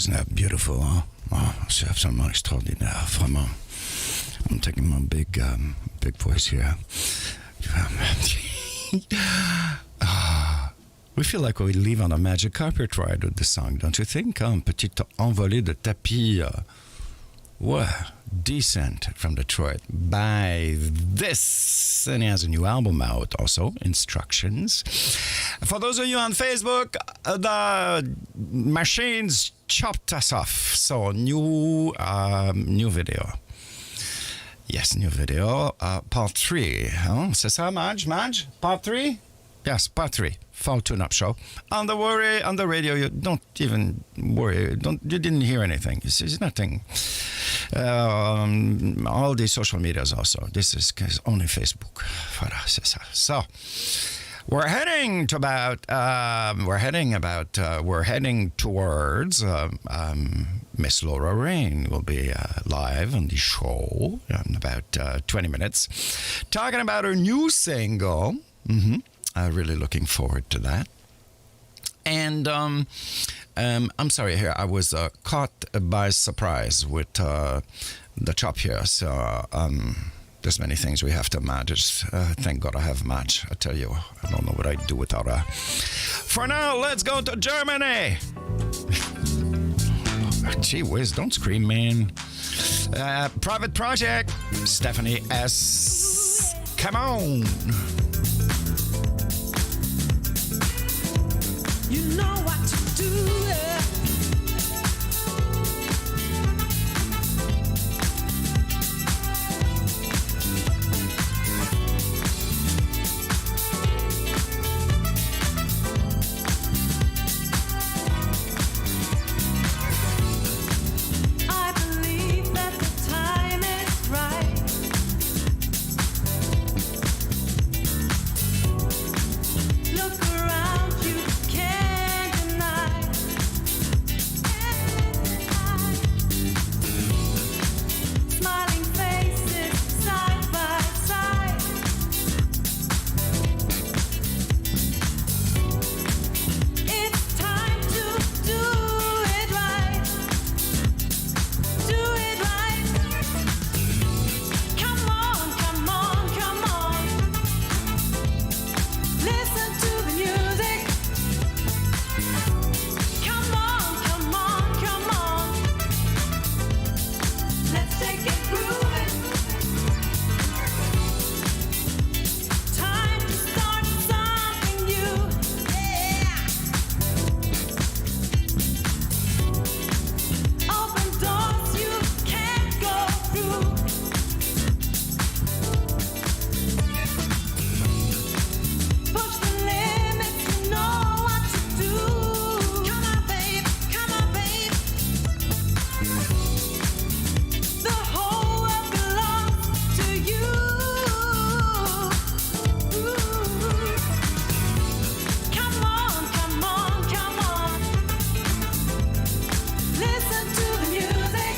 Isn't that beautiful, huh? Oh, c'est absolument extraordinaire, vraiment. I'm taking my big voice here. We feel like we live on a magic carpet ride with this song, don't you think? Un petit envolé de tapis, decent from Detroit by this. And he has a new album out also, Instructions. For those of you on Facebook, the machines chopped us off. So new video. Yes, new video. Part 3. Huh? C'est ça, Madge? Part 3? Yes, part 3. Fall tune-up show. On the radio, you don't even worry. You didn't hear anything. It's nothing. All the social medias also. This is only Facebook. Voilà, c'est ça. So, we're heading towards Miss Laura Rain will be live on the show in about 20 minutes, talking about her new single. Really looking forward to that. And I'm sorry here, I was caught by surprise with the chop here. So there's many things we have to manage. Thank God I have Madge. I tell you, I don't know what I'd do without her. For now, let's go to Germany. Gee whiz, don't scream, man. Private Project, Stephanie S. Come on. You know what to do. I believe that the time is right. Look around, you can't deny. Smiling faces side by side. It's time to do it right. Do it right. Come on, come on, come on. Listen to the music. Come on, come on, come on. Let's take it grooving. Time to start something new. Yeah. Open doors you can't go through. Push the limits, you know what to do. Come on, babe, come on, babe. The whole world belongs to you. Come on, come on, come on. Listen to the music.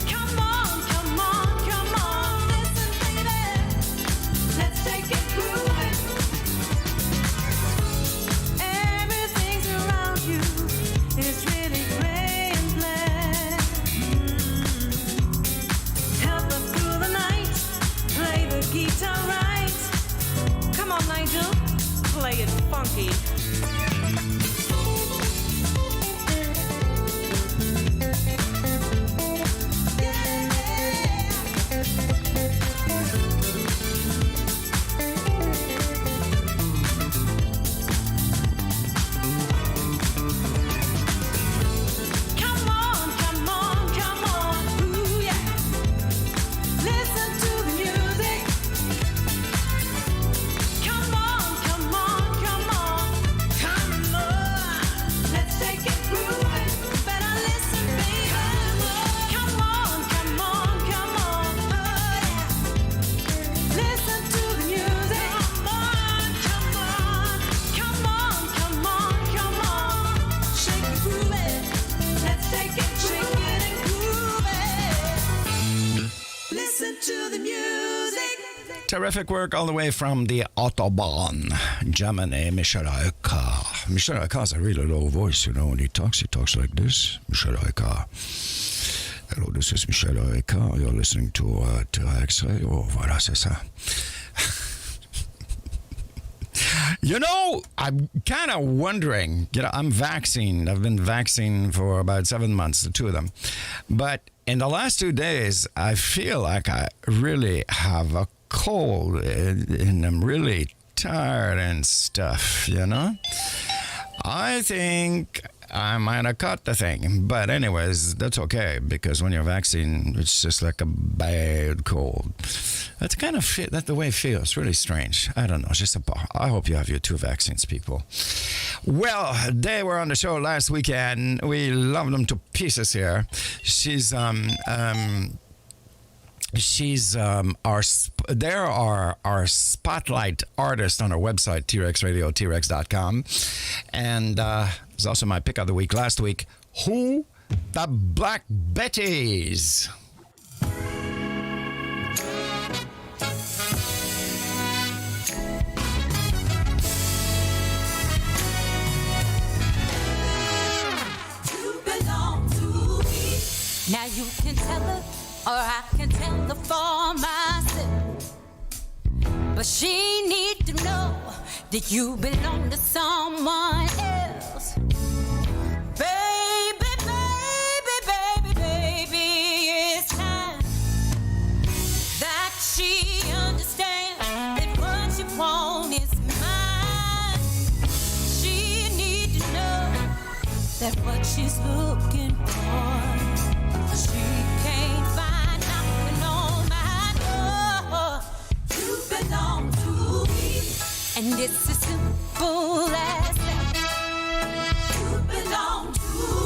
Come on, come on, come on. Listen, baby. Let's take it grooving. Everything's around you is really gray and bland. Help us through the night. Play the guitar right. Come on, Nigel. Play it funky. Come on, come on, come on. Ooh, yeah. Listen to the music. Come on, come on, come on. Come on. Let's take it grooving. Better listen, baby. Come on, come on, come on. Oh, yeah. Listen to the music. Come on, come on, come on, come on. Shake it, groove it. Let's take it, shake it and groove it. Listen to the music. Terrific work all the way from the Autobahn, Germany, Michel Oecker. Michel Ricard has a really low voice, when he talks like this. Michel Ricard. Hello, this is Michel Ricard. You're listening to X-Ray. Oh, voilà, c'est ça. I'm kind of wondering, I'm vaccinated. I've been vaccinated for about 7 months, the two of them. But in the last 2 days, I feel like I really have a cold and I'm really tired and stuff, I think I might have caught the thing. But anyways, that's okay because when you're vaccinated, it's just like a bad cold. That's kind of that's the way it feels. Really strange. I don't know. I hope you have your 2 vaccines, people. Well, they were on the show last weekend. We love them to pieces here. They're our spotlight artist on our website, TRXRadio, TRX.com. And it's also my pick of the week last week. Who? The Black Betties. Now you can tell her, or I can tell her for myself. But she need to know that you belong to someone else. Baby, baby, baby, baby, it's time that she understands that what you want is mine. She need to know that what she's looking for, she can't find nothing on my door. You belong to me, and it's as simple as that. You belong to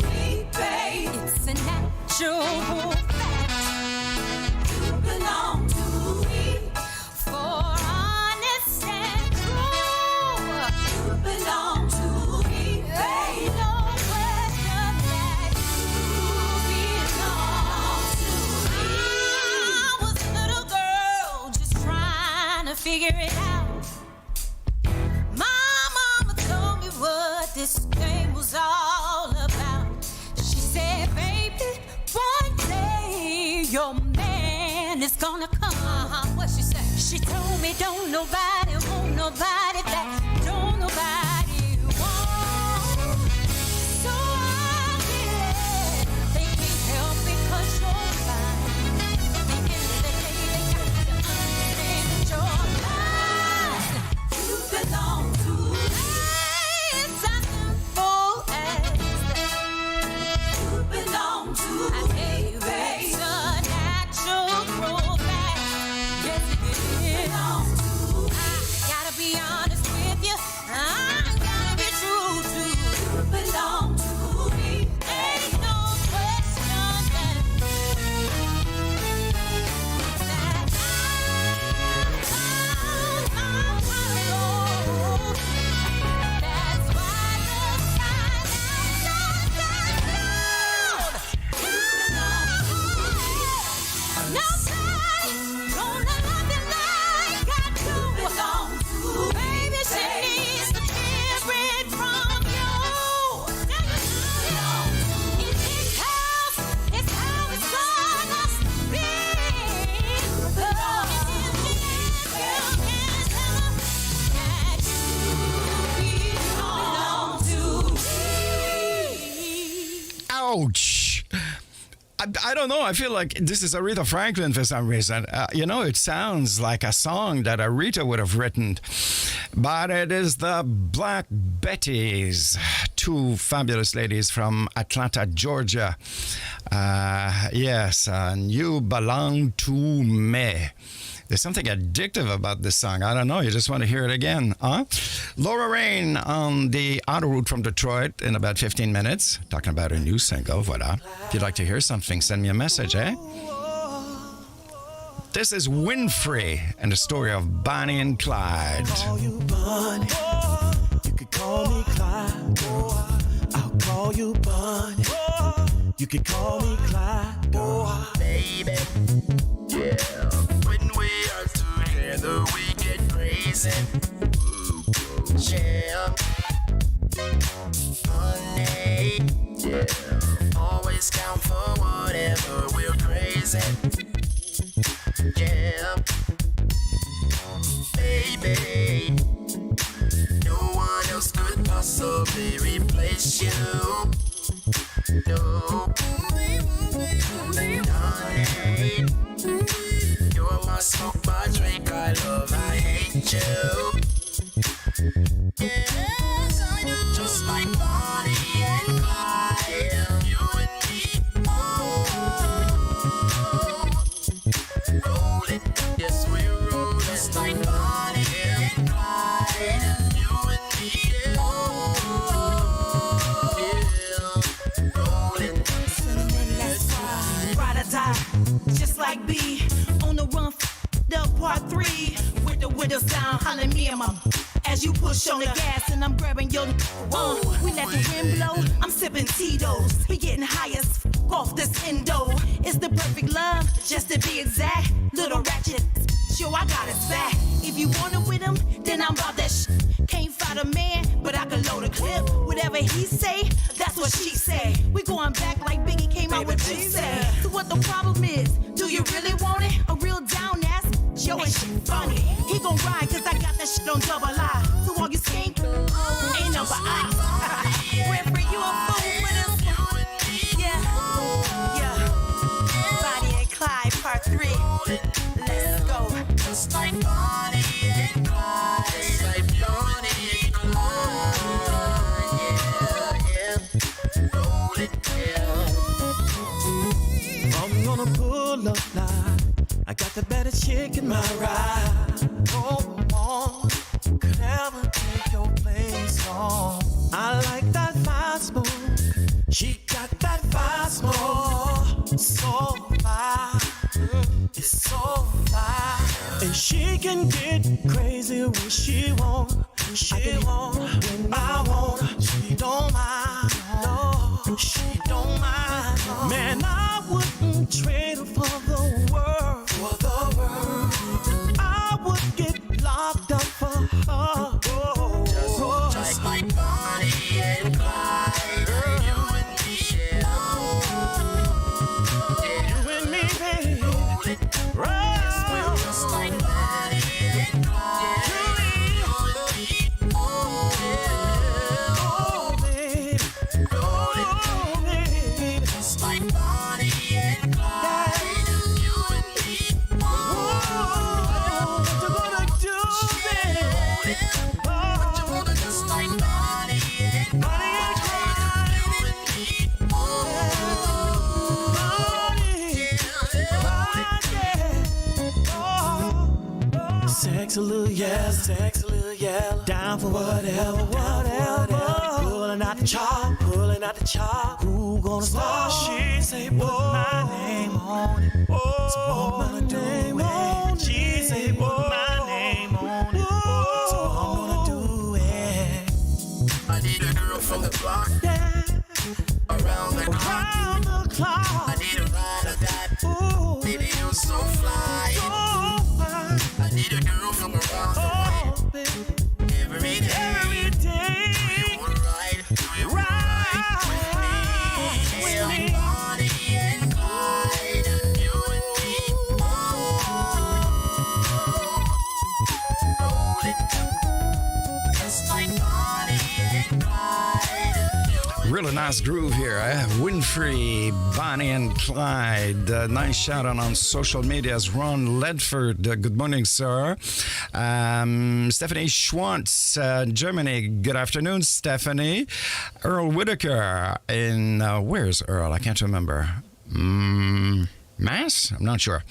me, babe. It's a natural fact. You belong to me, for honest and true. You belong to me, babe. No question that you belong to me. I was a little girl just trying to figure it out. My mama told me what this game was all about. She said, baby, one day your man is gonna come. What she said? She told me don't nobody want nobody back. Don't nobody want. So I did. They can't help me 'cause you're mine. At the end of the day, they got to understand that you're mine. You belong to me. It's as simple as that. You belong to me, baby. It's a natural fact. Yes, it is. You belong to me. I gotta be honest with you. I gotta be true to you. You belong to me. Ain't no question that that's why the nobody gonna love you like I do. Baby, she needs to hear it from you. In this house, it's how it's gonna be. It's in the air, you can tell her that you belong to me. Ouch. I don't know. I feel like this is Aretha Franklin for some reason. It sounds like a song that Aretha would have written. But it is the Black Betties, 2 fabulous ladies from Atlanta, Georgia. Yes, and You Belong to Me. There's something addictive about this song. I don't know. You just want to hear it again, huh? Laura Rain on the auto route from Detroit in about 15 minutes. Talking about her new single, voilà. If you'd like to hear something, send me a message, eh? This is Winfrey and the story of Bonnie and Clyde. Call you Bonnie. You could call me Clyde. I'll call you Bonnie. You could call me Clyde. Baby, yeah. When we are together, we get crazy. Yeah. money. Yeah. Always down for whatever, we're crazy. Yeah. Baby, no one else could possibly replace you. No. Darling, you're my smoke, my drink, I love, I hate you. Yes, I do. Just like Bonnie and Clyde, you and me. Rolling, yes we're rolling. Just like Bonnie and Clyde, you and me. Yeah. Rolling. Ride or die, just like B. On the run, the part 3. With the windows down, hollering me and my. As you push on the gas and I'm grabbing your. We let the wind blow. I'm sipping Tito's. We getting high as off this endo. It's the perfect love, just to be exact. Little ratchet, sure I got his back. If you want it with him, then I'm about that Can't fight a man, but I can load a clip. Whatever he say, that's what she say. We going back like Biggie came out with you say. So what the problem is? Do you really want it? A real down ass? Yo, ain't shit funny. He gon' ride cause I got that shit on double I. So all you skink, ain't number I. We're for you a fool with us. Yeah, yeah. Bonnie and Clyde part 3. Let's go. Just like Bonnie and Clyde. Just like Bonnie and Clyde. Yeah, yeah. Roll it, yeah. I'm gonna pull up now. I got the baddest chick in my ride. No one could ever take your place. Oh, I like that fast move. She got that fast move. So fine, it's so fine. And she can get crazy when she want. She want when I want. She don't mind. No, she don't mind. No. Man, I wouldn't trade her for the world. For the world, I would get locked up for her. Oh, just like Bonnie and Clyde. You and me, yeah. You and me, baby. Right. Just like Bonnie and Clyde. You and me. Oh, baby. Oh, baby. Just like Bonnie and Clyde. You and me. What you gonna do, baby? What you wanna just like Bonnie and Bonnie and Clyde. You and me. Sex a little yellow, down for whatever. Pulling out the chalk, who gonna stop? She say put my name on it, so I'm gonna do it. She say put my name on it, so I'm gonna do it. I need a girl from the block, Yeah, around the clock. around the clock. I need a ride or die. Ooh, Baby, you're so fly. so fine. I need a girl from around the way. Oh, baby, Every day. every day. You wanna ride? Do you wanna ride with me? With me. Bonnie and Clyde. You and me. Roll it. Just like Bonnie and Clyde. Really nice groove here, eh? Winfrey, Bonnie and Clyde. Nice shout out on social media as Ron Ledford. Good morning, sir. Stephanie Schwantz, Germany. Good afternoon, Stephanie. Earl Whitaker in, where's Earl? I can't remember. Mass? I'm not sure.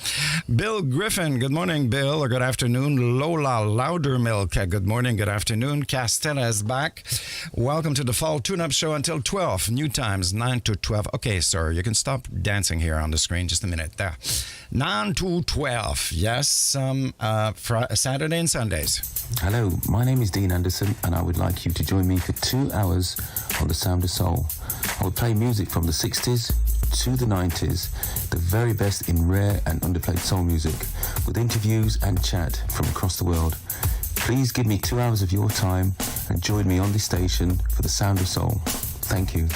Bill Griffin, good morning, Bill, or good afternoon. Lola Loudermilk, good morning, good afternoon. Castella is back. Welcome to the Fall Tune-Up Show until 12. New times, 9 to 12. Okay, sir, you can stop dancing here on the screen. Just a minute there. 9 to 12. Yes, Saturday and Sundays. Hello, my name is Dean Anderson, and I would like you to join me for 2 hours on The Sound of Soul. I will play music from the 60s to the 90s, the very best in rare and underplayed soul music, with interviews and chat from across the world. Please give me 2 hours of your time and join me on this station for The Sound of Soul. Thank you.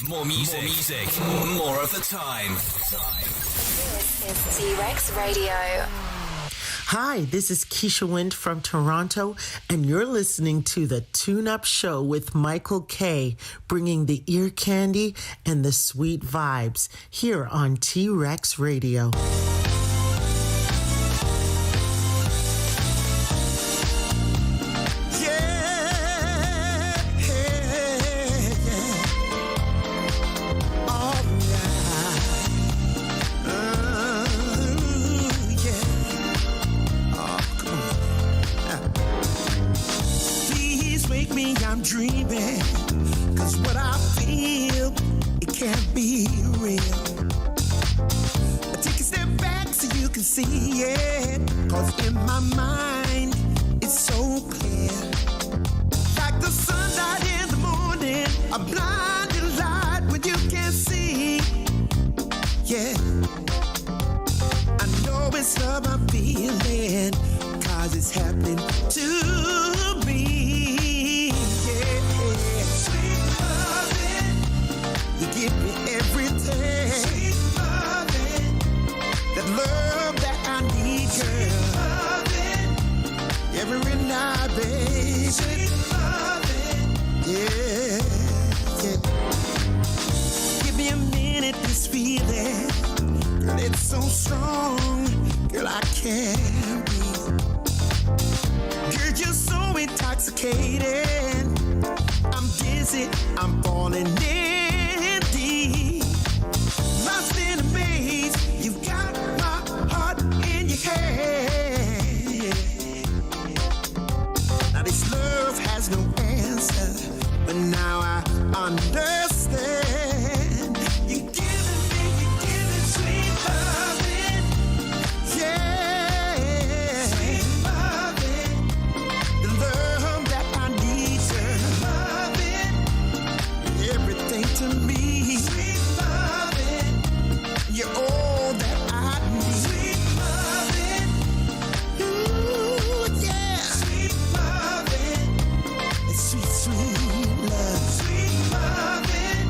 More music, more of the time. This is T-Rex Radio. Hi, this is Keisha Wind from Toronto, and you're listening to the Tune Up Show with Michael K, bringing the ear candy and the sweet vibes here on T-Rex Radio. I'm dreaming, 'cause what I feel, it can't be real. Take a step back so you can see it, 'cause in my mind, it's so clear. Like the sunlight in the morning, a blinding light when you can't see. Yeah, I know it's love I'm feeling, 'cause it's happening to me. Give me everything. Sweet loving. That love that I need, girl. Sweet loving. Every night, baby. Sweet loving. Yeah, yeah. Give me a minute, this feeling. Girl, it's so strong. Girl, I can't breathe. Girl, you're so intoxicating. I'm dizzy, I'm falling in. Lost in a maze, you've got my heart in your hand. Now this love has no answer, but now I understand. You're giving sweet loving. Yeah, sweet loving. The love that I need, girl. Loving everything to me. You're all that I need. Sweet loving. Ooh, yeah. Sweet loving. It's sweet, sweet love. Sweet loving.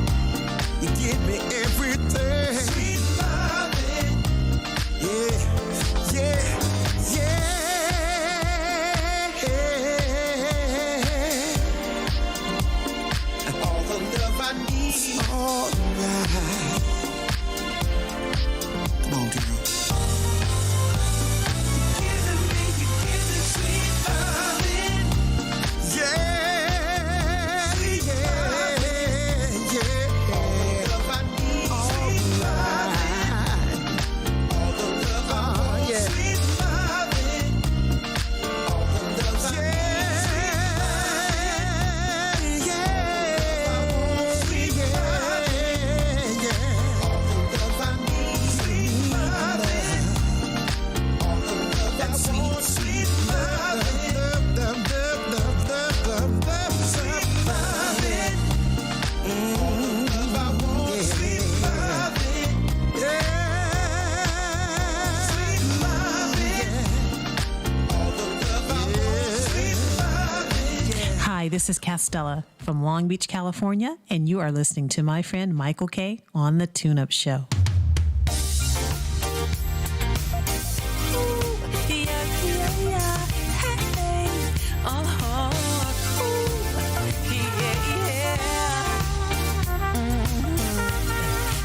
You give me everything. Sweet loving. Yeah, yeah, yeah. All the love I need. All right. Come on, girl. You're giving sweet loving. Yeah, sweet loving. Yeah. All the love I need. Sweet loving. All the love I want. Yeah. Sweet loving. All the love I need. Yeah, I want sweet loving. Yeah. All the love I need. Sweet loving. All the love I want. Sweet loving. Love, sweet loving. All the love I want. Sweet loving. Yeah. Sweet loving. All the love I want. Sweet loving. Hi, this is Castella from Long Beach, California, and you are listening to my friend Michael K on the Tune Up Show.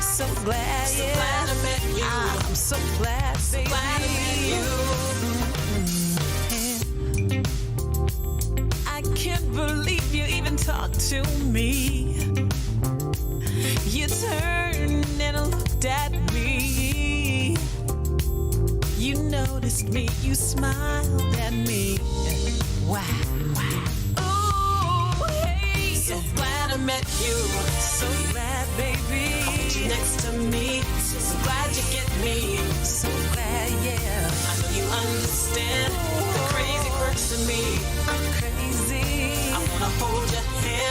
So glad, yeah. Glad I met you. I'm so glad, baby. Glad I met you. I can't believe you even talked to me. You turned and looked at me. You noticed me, you smiled at me. Wow, wow. Oh, hey. So glad I met you. So glad, baby. Hold you next to me. So glad you get me. So glad, yeah. I know you understand the crazy quirks of me. I'm crazy. I wanna hold your hand.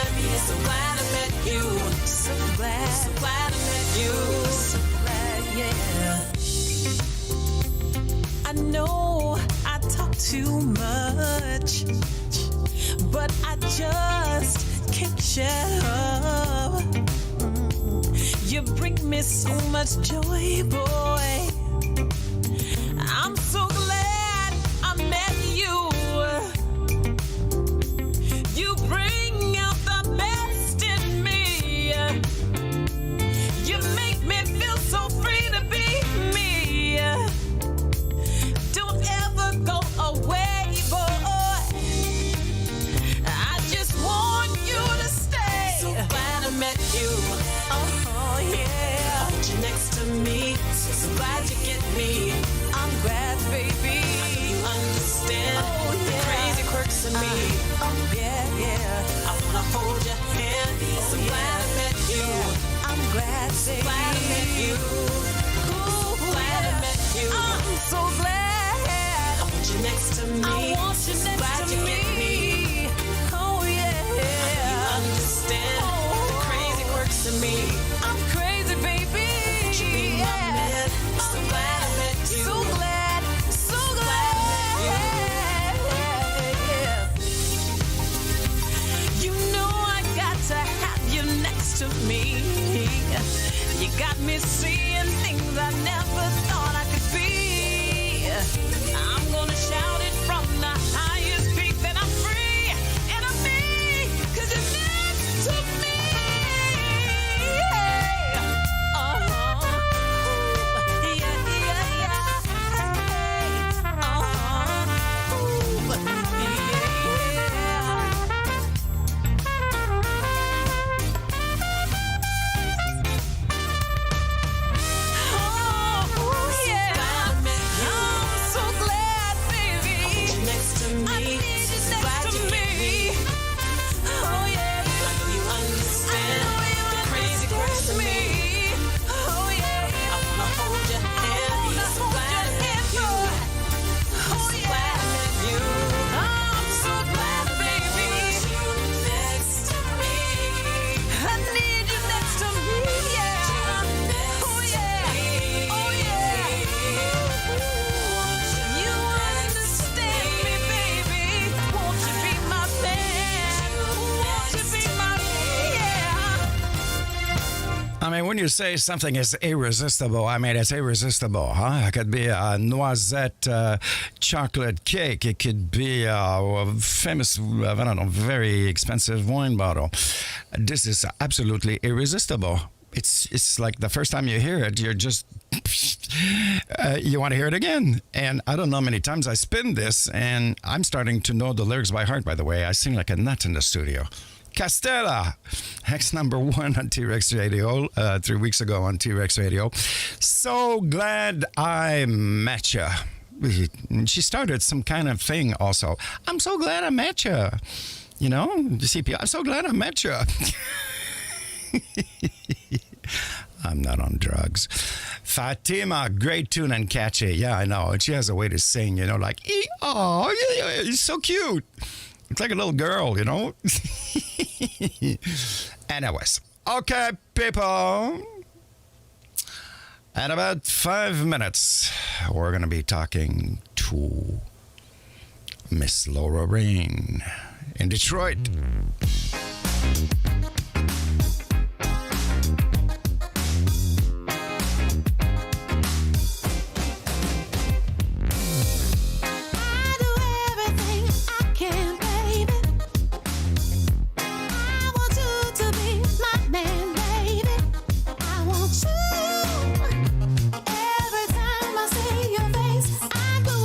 So glad I met you. So glad I met you. So glad, yeah. too much, but I just can't shut up. You bring me so much joy, boy. I'm so glad I met you. You bring out the best in me. You make me feel so free to be me. Don't ever go away, boy. I just want you to stay. So glad I met you. Oh yeah. I want you next to me. So glad you get me. I'm glad, baby. You understand the crazy quirks in me. Yeah, yeah. I wanna hold your hand. So glad I met you. I'm glad, baby. Glad I met you. Ooh, glad I met you. I'm so glad. I want you next to me. I want you next glad to you me. Get me. Oh yeah. You understand the crazy quirks in me. I'm crazy, baby. Won't you be my man? So glad I met you. So glad, so glad. Yeah. You know I got to have you next to me. You got me seeing things I never thought I could be. I'm gonna shout it from the highest peak that I'm free and I'm me, 'cause you're next to me. Uh-huh. Yeah, yeah, yeah. Uh-huh. Ooh, oh, yeah. I'm so glad, baby. I want you next to me. I need you next to me. Oh, yeah. You understand the crazy quirks in me. Oh, yeah. I wanna hold your hand. So glad I met you. Oh, yeah. Glad I met you. I'm so glad, baby. You next to me. I need you next to me, yeah. Oh, yeah. Oh, yeah. You understand me, baby. Won't you be my man? Won't you be my yeah? I mean, when you say something is irresistible, I mean, it's irresistible, huh? It could be a noisette chocolate cake. It could be a famous, I don't know, very expensive wine bottle. This is absolutely irresistible. It's like the first time you hear it, you're just, you want to hear it again. And I don't know how many times I spin this, and I'm starting to know the lyrics by heart, by the way. I sing like a nut in the studio. Castella, X number 1 on T-Rex Radio, 3 weeks ago on T-Rex Radio. So glad I met you. She started some kind of thing also. I'm so glad I met you. You know, CP, I'm so glad I met you. I'm not on drugs. Fatima, great tune and catchy. Yeah, I know. She has a way to sing, you know, like, oh, yeah, it's so cute. It's like a little girl, you know? Anyways, okay, people. In about 5 minutes, we're going to be talking to Miss Laura Rain in Detroit. I do everything I can, baby. I want you to be my man, baby. I want you. Every time I see your face, I go.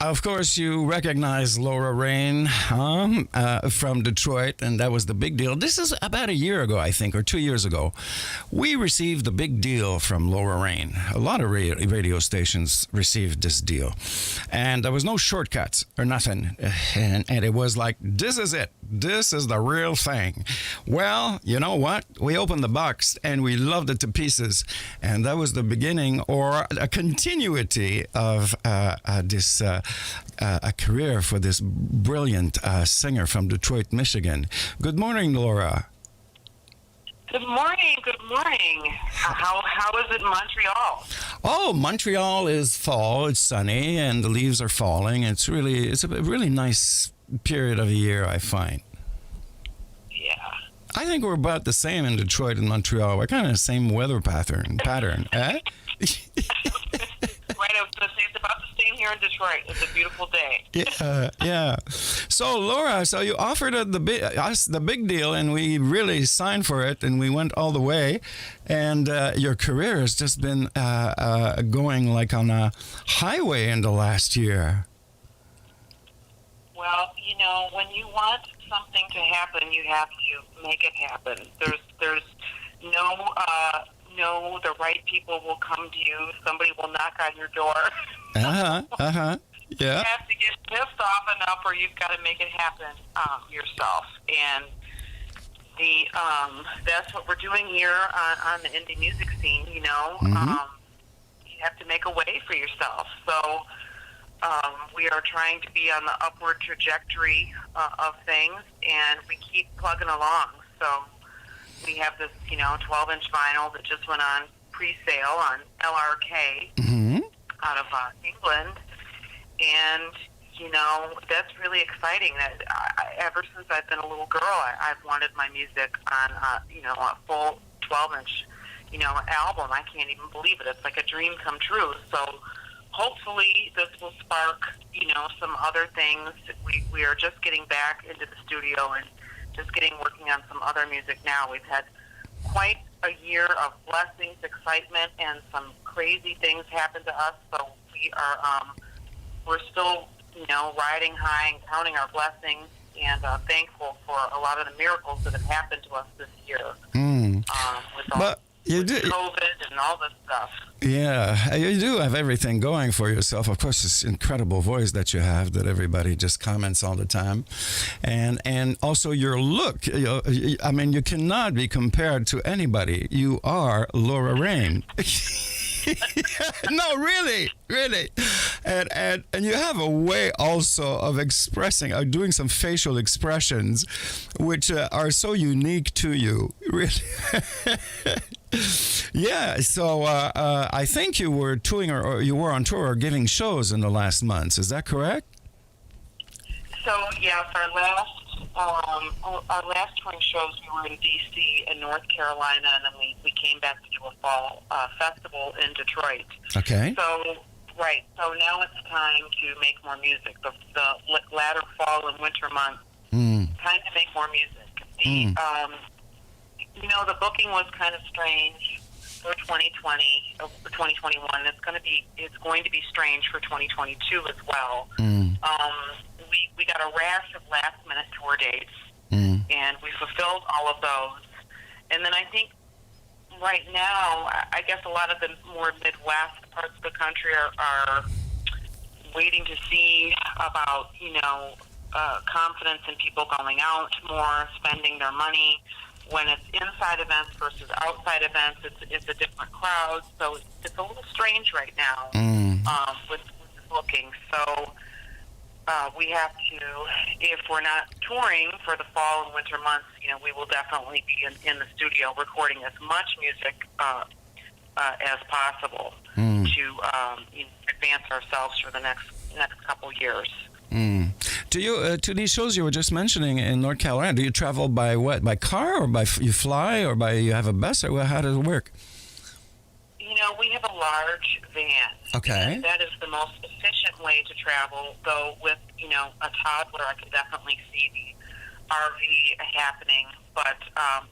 Of course, you recognize Laura Rain from Detroit, and that was the big deal. This is about a year ago, I think, or 2 years ago. We received the big deal from Laura Rain. A lot of radio stations received this deal, and there was no shortcuts or nothing. And it was like, this is it. This is the real thing. Well, you know what? We opened the box, and we loved it to pieces. And that was the beginning, or a continuity of this a career for this brilliant singer from Detroit, Michigan. Good morning, Laura. Good morning. Good morning. How is it in Montreal? Oh, Montreal is fall. It's sunny, and the leaves are falling. It's a really nice period of the year, I find. Yeah. I think we're about the same in Detroit and Montreal. We're kind of the same weather pattern, eh? Right, I was going to say it's about the same here in Detroit. It's a beautiful day. Yeah. So, Laura, you offered us the big deal, and we really signed for it, and we went all the way. And your career has just been going like on a highway in the last year. Well, you know, when you want something to happen, you have to make it happen. There's no, the right people will come to you. Somebody will knock on your door. Yeah. You have to get pissed off enough, or you've got to make it happen yourself. And that's what we're doing here on the indie music scene. You know, you have to make a way for yourself. So we are trying to be on the upward trajectory of things, and we keep plugging along. So we have this, 12-inch vinyl that just went on pre-sale on LRK out of England. And, that's really exciting. That ever since I've been a little girl, I've wanted my music on, a full 12-inch, album. I can't even believe it. It's like a dream come true. So hopefully this will spark, some other things. We are just getting back into the studio and just working on some other music now. We've had quite a year of blessings, excitement, and some crazy things happen to us. So we're still, riding high and counting our blessings, and thankful for a lot of the miracles that have happened to us this year. With COVID and all this stuff. Yeah, you do have everything going for yourself. Of course, this incredible voice that you have that everybody just comments all the time. And also your look. You cannot be compared to anybody. You are Laura Rain. No, really. And you have a way also of expressing, or doing some facial expressions, which are so unique to you. Really. Yeah, so I think you were touring, or you were on tour or giving shows in the last months. Is that correct? So yes, our last touring shows, we were in D.C. and North Carolina, and then we came back to do a fall festival in Detroit. Okay. So now it's time to make more music. The latter fall and winter months, time to make more music. The booking was kind of strange for 2020, for 2021. It's going to be strange for 2022 as well. We got a rash of last-minute tour dates, and we fulfilled all of those. And then I think right now, I guess a lot of the more Midwest parts of the country are waiting to see about, confidence in people going out more, spending their money. When it's inside events versus outside events, it's a different crowd. So it's a little strange right now with booking. So we have to, if we're not touring for the fall and winter months, we will definitely be in the studio recording as much music as possible to advance ourselves for the next couple years. To these shows you were just mentioning in North Carolina, do you travel by what? By car, or you fly, or you have a bus, or how does it work? We have a large van. Okay. And that is the most efficient way to travel, though with, a toddler, I can definitely see the RV happening. But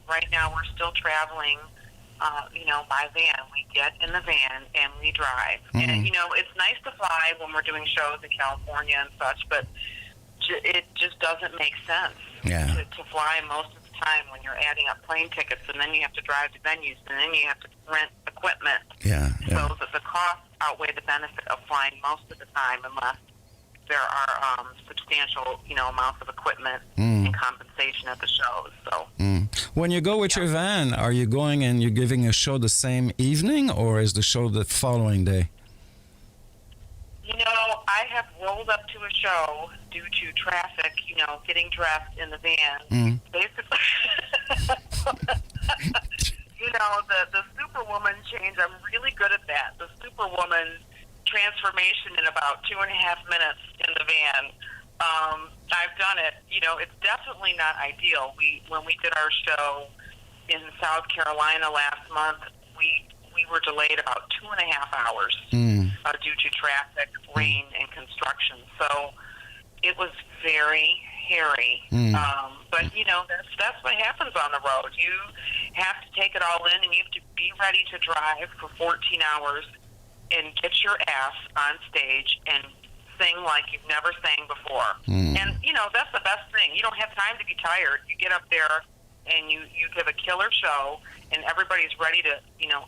right now we're still traveling by van. We get in the van and we drive. And, it's nice to fly when we're doing shows in California and such, but it just doesn't make sense to fly most of the time when you're adding up plane tickets, and then you have to drive to venues, and then you have to rent equipment. So that the costs outweigh the benefit of flying most of the time, unless there are substantial, amounts of equipment and compensation at the shows. So when you go with your van, are you going and you're giving a show the same evening, or is the show the following day? I have rolled up to a show due to traffic, getting dressed in the van. Basically, the Superwoman change, I'm really good at that. The Superwoman transformation in about 2.5 minutes in the van. I've done it. It's definitely not ideal. When we did our show in South Carolina last month, we were delayed about 2.5 hours due to traffic, rain, and construction. So it was very hairy. But that's what happens on the road. You have to take it all in, and you have to be ready to drive for 14 hours and get your ass on stage and sing like you've never sang before. And, that's the best thing. You don't have time to be tired. You get up there and you give a killer show, and everybody's ready to,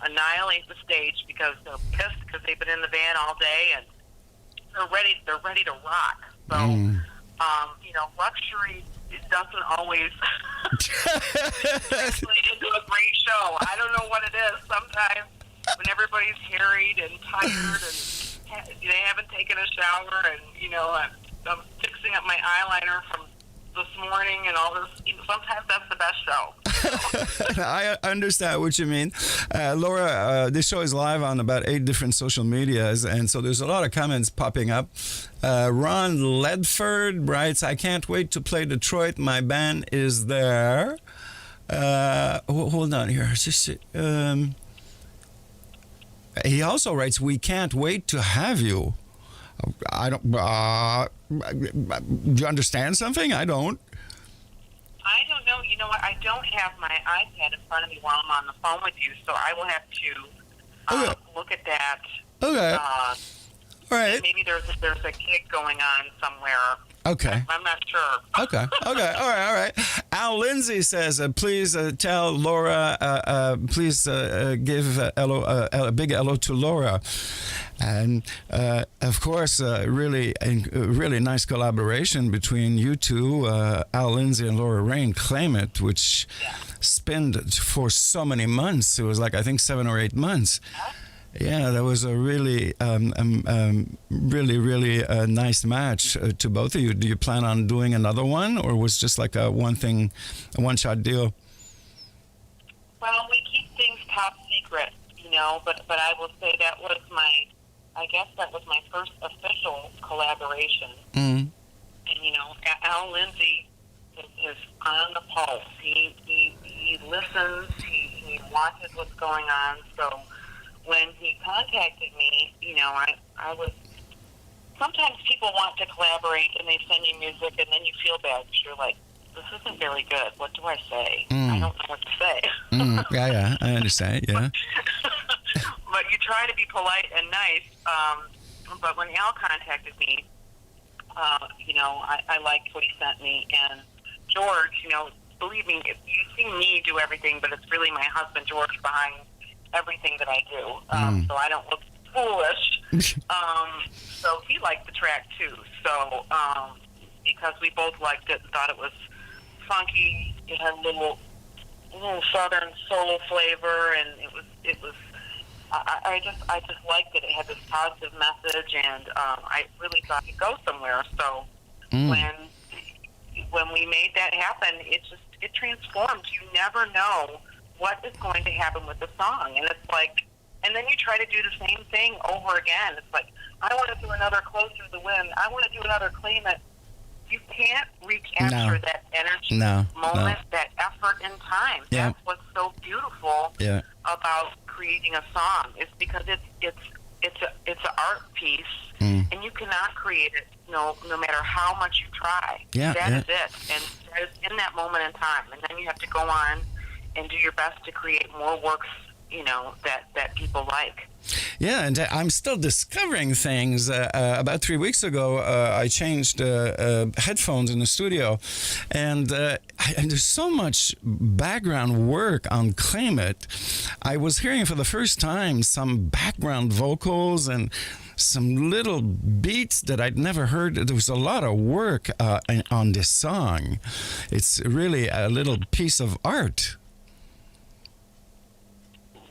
annihilate the stage because they're pissed because they've been in the van all day, and they're ready to rock. So, luxury, it doesn't always translate into a great show. I don't know what it is. Sometimes when everybody's harried and tired and they haven't taken a shower, and I'm fixing up my eyeliner from this morning and all this, sometimes that's the best show. I understand what you mean. Laura, this show is live on about 8 different social medias, and so there's a lot of comments popping up. Ron Ledford writes, I can't wait to play Detroit. My band is there. Hold on here. He also writes, we can't wait to have you. I don't. Do you understand something? I don't. I don't know. You know what? I don't have my iPad in front of me while I'm on the phone with you, so I will have to look at that. Okay. All right. Maybe there's a gig going on somewhere. Okay. I'm not sure. Okay. All right. Al Lindsay says, please tell Laura, please give a big hello to Laura. And, of course, really nice collaboration between you two, Al Lindsay and Laura Rain, Claim It, which spanned for so many months. It was like, I think, 7 or 8 months. Yeah, that was a really, really nice match to both of you. Do you plan on doing another one, or was just like a one-shot deal? Well, we keep things top secret, but I will say that was my first official collaboration. And, Al Lindsay is on the pulse. He listens, he watches what's going on, so when he contacted me, I was, sometimes people want to collaborate and they send you music and then you feel bad because you're like, this isn't very good. What do I say? I don't know what to say. Yeah, I understand, yeah. But you try to be polite and nice. But when Al contacted me, I liked what he sent me. And George, believe me, you see me do everything, but it's really my husband, George, behind everything that I do, so I don't look foolish. So he liked the track too. So because we both liked it and thought it was funky, it had a little southern soul flavor, and it was. I just liked it. It had this positive message, and I really thought it could go somewhere. So when we made that happen, it transformed. You never know what is going to happen with the song, and it's like, and then you try to do the same thing over again. It's like, I want to do another Closer to the Wind. I want to do another Claim It. You can't recapture that energy, moment, that effort in time. Yeah. That's what's so beautiful about creating a song. Is because it's an art piece, and you cannot create it no matter how much you try. That is it, and that is in that moment in time. And then you have to go on and do your best to create more works that people like. Yeah, and I'm still discovering things. About 3 weeks ago, I changed headphones in the studio, and there's so much background work on Claim It. I was hearing for the first time some background vocals and some little beats that I'd never heard. There was a lot of work on this song. It's really a little piece of art.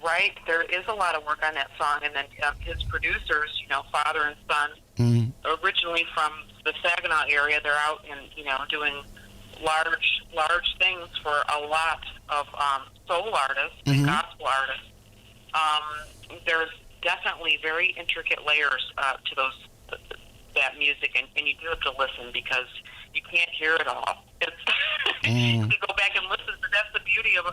Right, there is a lot of work on that song, and then his producers, father and son, originally from the Saginaw area, they're out and doing large things for a lot of soul artists and gospel artists. There's definitely very intricate layers to that music, and you do have to listen because you can't hear it all. It's you go back and listen, but that's the beauty of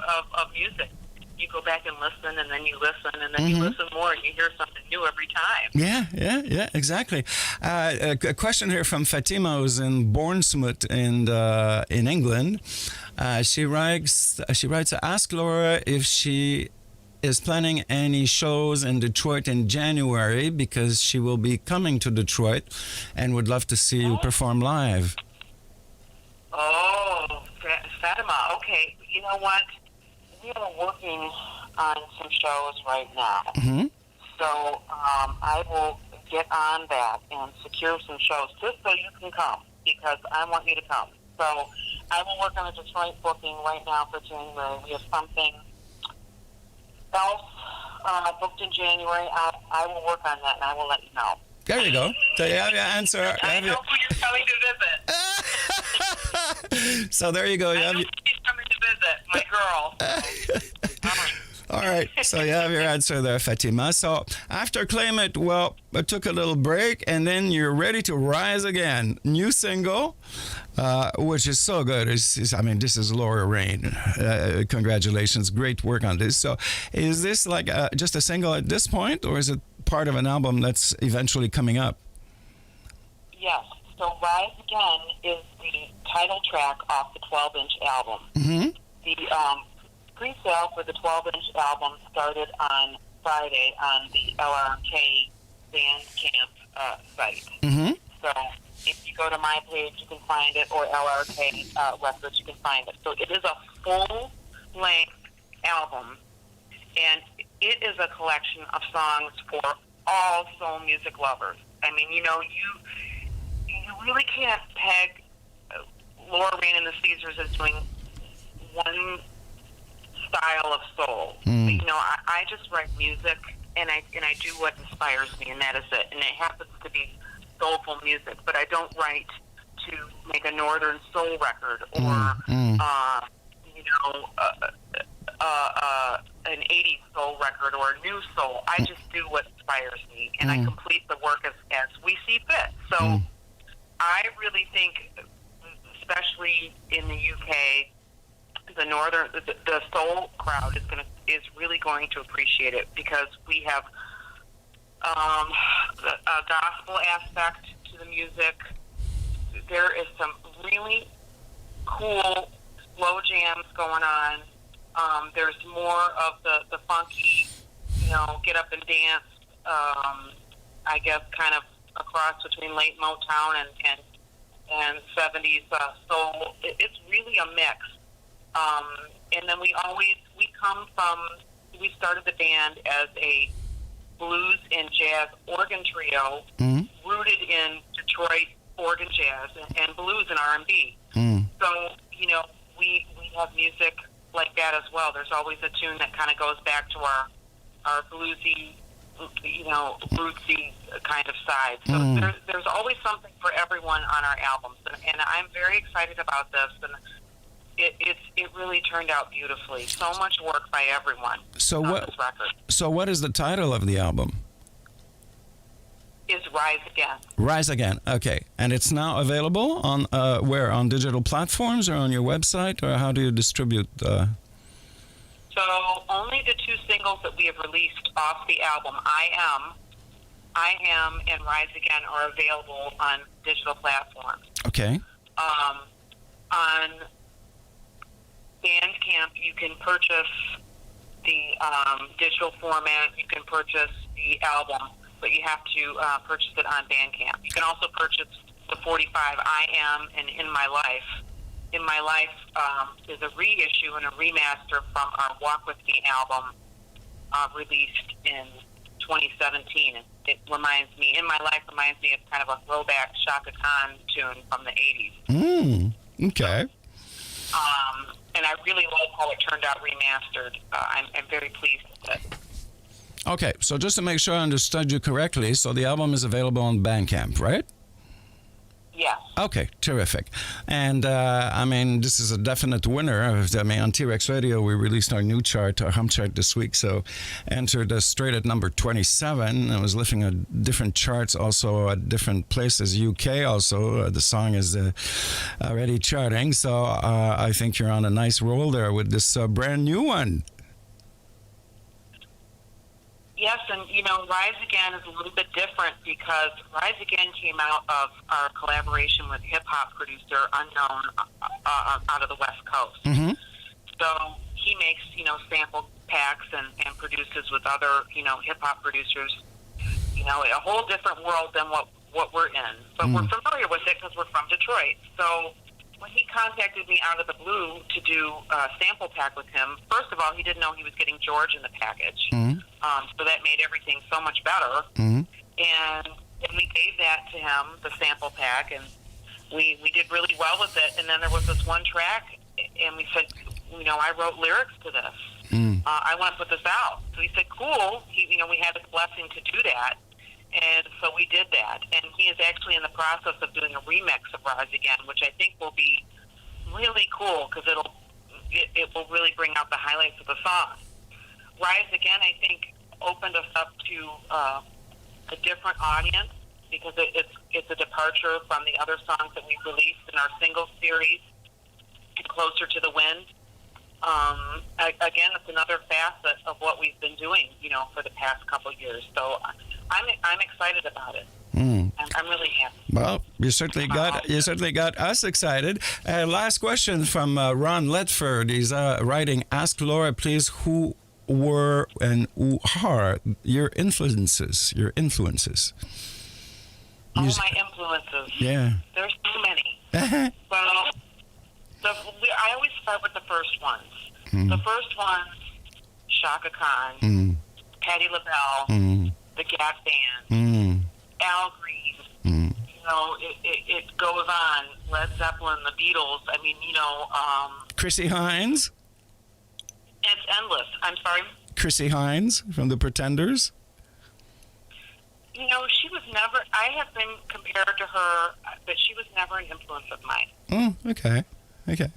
music. You go back and listen, and then you listen, and then you listen more, and you hear something new every time. Yeah, exactly. A question here from Fatima, who's in Bournemouth in England. She writes, ask Laura if she is planning any shows in Detroit in January, because she will be coming to Detroit and would love to see you perform live. Oh, Fatima, okay. You know what? We are working on some shows right now. So I will get on that and secure some shows just so you can come, because I want you to come. So I will work on a Detroit booking right now for January. We have something else booked in January. I will work on that, and I will let you know. There you go. So you have your answer. I know who you're coming to visit. So there you go. I know she's coming to visit, my girl. All right, so you have your answer there, Fatima. So after Claim It, well, I took a little break, and then you're ready to rise again. New single, which is so good. This is Laura Rain. Congratulations, great work on this. So is this like just a single at this point, or is it part of an album that's eventually coming up? Yes. So Rise Again is the title track off the 12-inch album. The pre-sale for the 12-inch album started on Friday on the LRK Bandcamp site. So if you go to my page, you can find it, or LRK Records, you can find it. So it is a full-length album, and it is a collection of songs for all soul music lovers. I mean, you really can't peg Laura Rain and the Caesars as doing one style of soul. I just write music, and I do what inspires me, and that is it. And it happens to be soulful music, but I don't write to make a northern soul record or an 80s soul record or a new soul. I just do what inspires me, and I complete the work as we see fit. So I really think, especially in the UK, the soul crowd is really going to appreciate it, because we have a gospel aspect to the music. There is some really cool slow jams going on. There's more of the funky, get up and dance. I guess kind of a cross between late Motown and 70s soul. It's really a mix. And then we started the band as a blues and jazz organ trio, rooted in Detroit organ jazz and blues and R&B. So, we have music like that as well. There's always a tune that kind of goes back to our bluesy, rootsy kind of side. So there's always something for everyone on our albums, and I'm very excited about this. And it really turned out beautifully. So much work by everyone on this record. So what is the title of the album? Is Rise Again. Rise Again. Okay, and it's now available on where? On digital platforms or on your website, or how do you distribute? So only the two singles that we have released off the album, I Am, and Rise Again, are available on digital platforms. Okay. On Bandcamp, you can purchase the digital format. You can purchase the album, but you have to purchase it on Bandcamp. You can also purchase the 45 I Am and In My Life. In My Life is a reissue and a remaster from our Walk With Me album released in 2017. It reminds me, In My Life reminds me of kind of a throwback Shaka Khan tune from the 80s. Okay. And I really like how it turned out remastered. I'm very pleased with it. Okay, so just to make sure I understood you correctly, so the album is available on Bandcamp, right? Yes. Okay, terrific. And I mean, this is a definite winner. I mean, on T-Rex Radio, we released our new chart, our hum chart this week, so entered straight at number 27. I was lifting at different charts also at different places, UK also. The song is already charting, so I think you're on a nice roll there with this brand new one. Yes, and Rise Again is a little bit different because Rise Again came out of our collaboration with hip-hop producer Unknown out of the West Coast. Mm-hmm. So he makes, sample packs and produces with other, hip-hop producers, a whole different world than what we're in. But we're familiar with it because we're from Detroit. So when he contacted me out of the blue to do a sample pack with him, first of all, he didn't know he was getting George in the package. Mm-hmm. So that made everything so much better. Mm-hmm. And we gave that to him, the sample pack, and we did really well with it. And then there was this one track, and we said, I wrote lyrics to this. I want to put this out. So he said, cool. We had his blessing to do that. And so we did that. And he is actually in the process of doing a remix of Rise Again, which I think will be really cool because it will really bring out the highlights of the song. Rise Again, I think, opened us up to a different audience because it's a departure from the other songs that we've released in our singles series, Closer to the Wind. Again, it's another facet of what we've been doing, for the past couple of years. So I'm excited about it. I'm really happy. Well, you certainly got us excited. Last question from Ron Ledford. He's writing, ask Laura, please, who were and who are your influences? Oh, my influences. Yeah. There's so many. Well, I always start with the first ones. The first ones, Shaka Khan, Patti LaBelle, the Gap Band, Al Green. It goes on. Led Zeppelin, the Beatles. I mean, Chrissy Hines. It's endless. I'm sorry? Chrissy Hines from The Pretenders. She was never, I have been compared to her, but she was never an influence of mine. Oh, okay. No. Okay.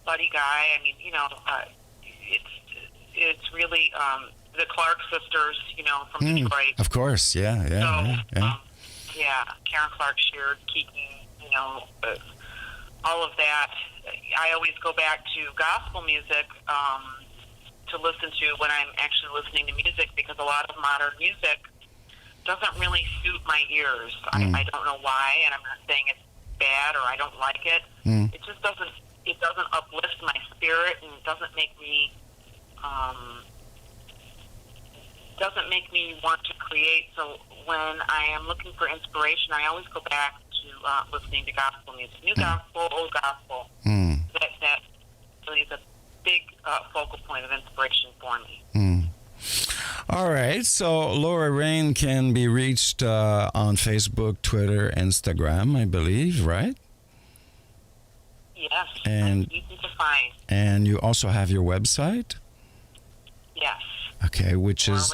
Buddy Guy, I mean, it's really the Clark sisters, from Detroit. Of course, yeah. Karen Clark, Sheard, Kiki, all of that. I always go back to gospel music to listen to when I'm actually listening to music because a lot of modern music doesn't really suit my ears. I don't know why, and I'm not saying it's bad or I don't like it. It just doesn't uplift my spirit and it doesn't make me want to create. So when I am looking for inspiration, I always go back to listening to gospel music, new gospel, old gospel. That really is a big focal point of inspiration for me. All right, so Laura Rain can be reached on Facebook, Twitter, Instagram, I believe, right? Yes, and easy to find. And you also have your website? Yes. Okay, which is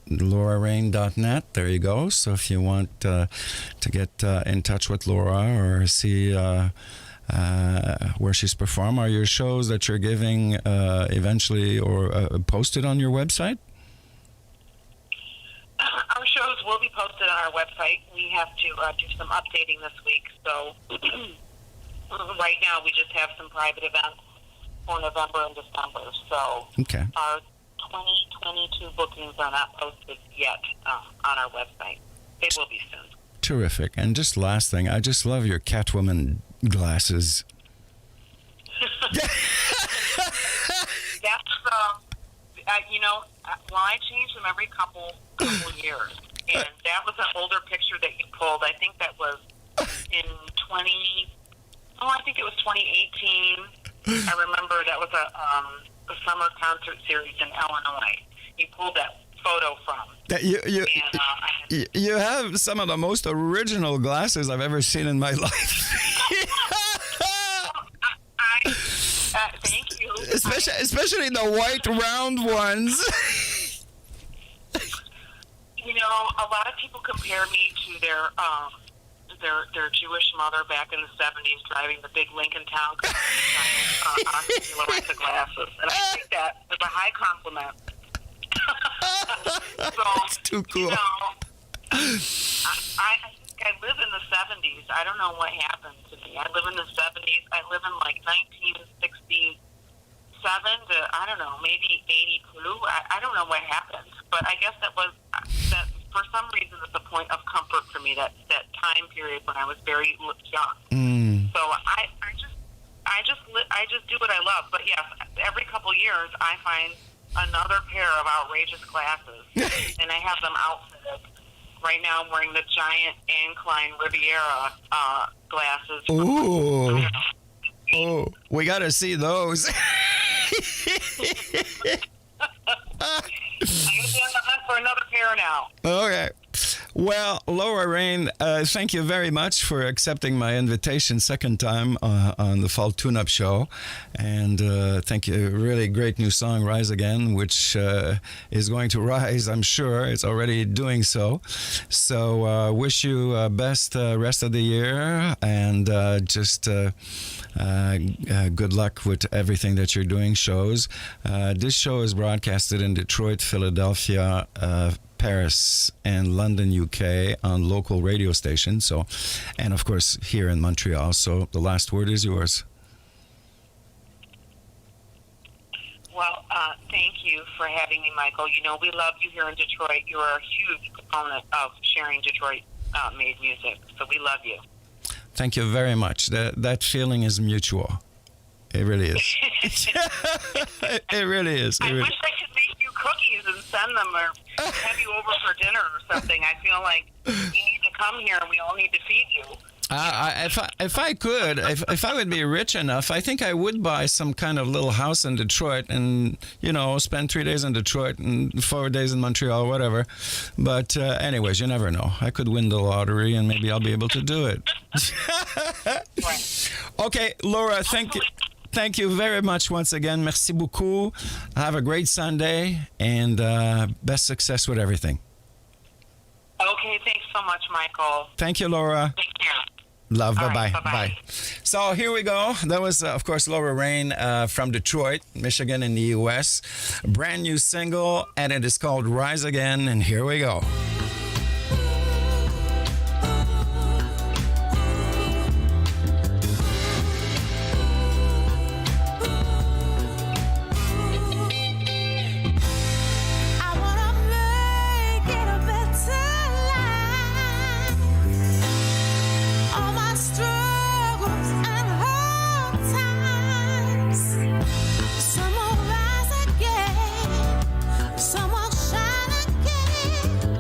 LauraRain.net. There you go. So if you want to get in touch with Laura or see where she's performed, are your shows that you're giving eventually or posted on your website? Our shows will be posted on our website. We have to do some updating this week. So right now we just have some private events for November and December. So our 2022 bookings are not posted yet on our website. They will be soon. terrific. And just last thing, I just love your Catwoman glasses. That's well, I change them every couple years, and that was an older picture that you pulled. I think that was in 2018. I remember that was a summer concert series in Illinois. You pulled that photo from. That you have some of the most original glasses I've ever seen in my life. Thank you. Especially the white round ones. A lot of people compare me to their Jewish mother back in the 70s driving the big Lincoln Town Car with the glasses. And I think that is a high compliment. That's too cool. I think I live in the 70s. I don't know what happened to me. I live in the 70s. I live in like 1967 to, I don't know, maybe 82. I don't know what happened. But I guess that for some reason it's a point of comfort for me, that time period when I was very young. So I just do what I love. But yes, every couple years I find another pair of outrageous glasses, and I have them outfitted. Right now I'm wearing the giant Ankline Riviera glasses. Ooh. Oh, we got to see those. I'm going to be on the hunt for another pair now. Okay. Well, Laura Rain, thank you very much for accepting my invitation second time on the Fall Tune-Up Show. And thank you. Really great new song, Rise Again, which is going to rise, I'm sure. It's already doing so. So wish you best rest of the year, and just good luck with everything that you're doing, shows. This show is broadcasted in Detroit, Philadelphia, Paris, and London, UK on local radio stations. So, and of course here in Montreal. So the last word is yours. Well, thank you for having me, Michael. We love you here in Detroit. You're a huge proponent of sharing Detroit-made music. So we love you. Thank you very much. That feeling is mutual. It really is. It really is. I wish I could make you cookies and send them, or have you over for dinner or something. I feel like you need to come here and we all need to feed you. If I could, if I would be rich enough, I think I would buy some kind of little house in Detroit and, spend 3 days in Detroit and 4 days in Montreal, whatever. But anyways, you never know. I could win the lottery and maybe I'll be able to do it. Right. Okay, Laura, thank you. Thank you very much once again. Merci beaucoup. Have a great Sunday, and best success with everything. Okay, thanks so much, Michael. Thank you, Laura. Take care. Love. All Bye-bye. right, bye-bye. Bye. So here we go. That was, of course, Laura Rain from Detroit, Michigan in the U.S. Brand new single, and it is called Rise Again, and here we go. Some will shine again.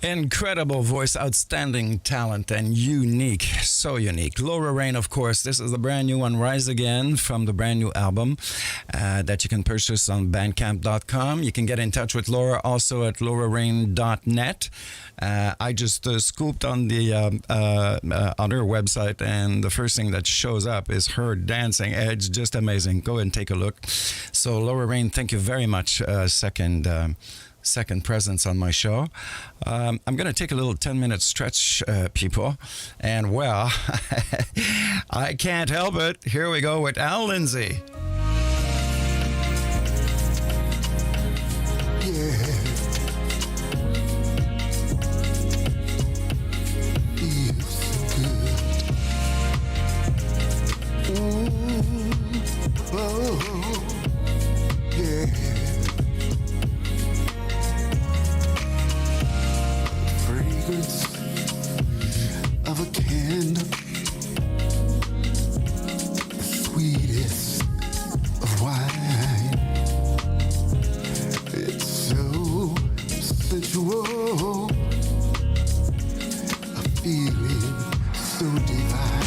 Incredible voice, outstanding talent, and unique. So unique. Laura Rain, of course. This is the brand new one, Rise Again, from the brand new album that you can purchase on bandcamp.com. You can get in touch with Laura also at laurarain.net. I just scooped on the on her website, and the first thing that shows up is her dancing. It's just amazing. Go and take a look. So, Laura Rain, thank you very much. Second presence on my show. I'm going to take a little 10-minute stretch, people. And, well, I can't help it. Here we go with Al Lindsay. Of a candle, the sweetest of wine. It's so sensual, a feeling so divine.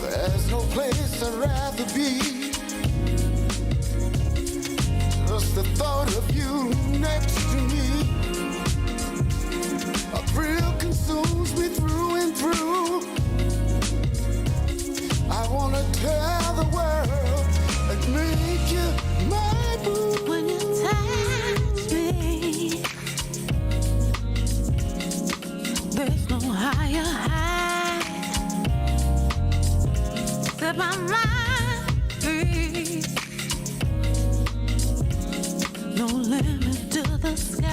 There's no place I'd rather be. Just the thought of you next to me. A thrill consumes me through and through. I wanna tell the world and make you my boo. When you touch me, there's no higher high. Set my mind free. No limit to the sky.